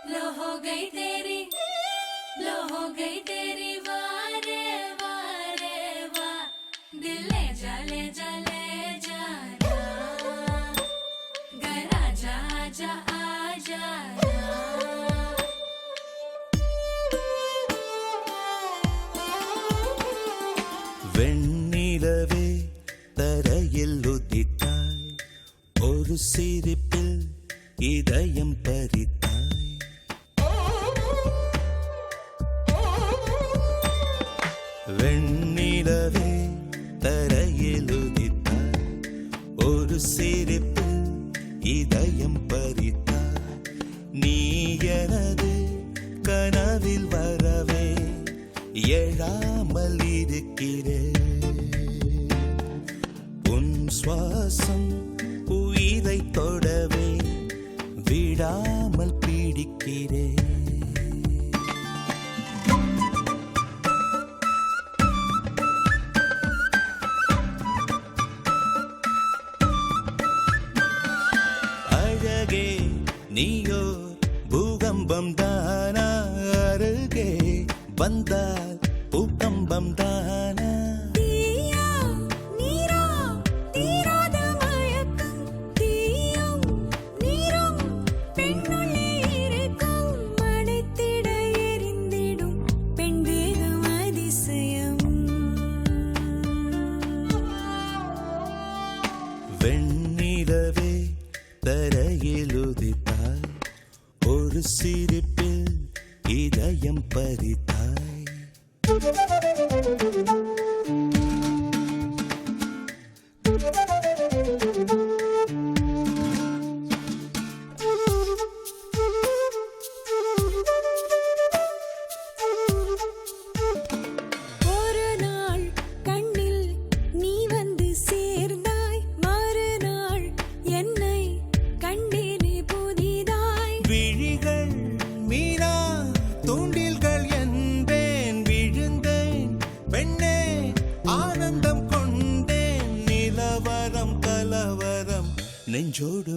लो हो गई तेरी वारे वारे वा दिल ले जा घर आजा आजा आजा வெண்ணிலவே தரையில் உதித்தாய் ஒரு சிரிப்பில் இதயம் பறித்தாய் வெண்ணிலவே தரையில் உதித்தாய் ஒரு சிரிப்பில் இதயம் பறித்தாய் நீ எனது கனவில் வரவே எழாமல் இருக்கிறேன் உன் சுவாசம் உயிரை தொடவே விடாமல் பீடிக்கிறேன் அழகே நீயோ பூகம்பம் தானா அருகே வந்தால் பூகம்பம் தானா வெண்ணிலவே தரையில் உதித்தாய் ஒரு சிரிப்பில் இதயம் பறித்தாய் விழிகள் மீனா தூண்டில்கள் என்பேன் விழுந்தேன் பெண்ணே ஆனந்தம் கொண்டேன் நிலவரம் கலவரம் நெஞ்சோடு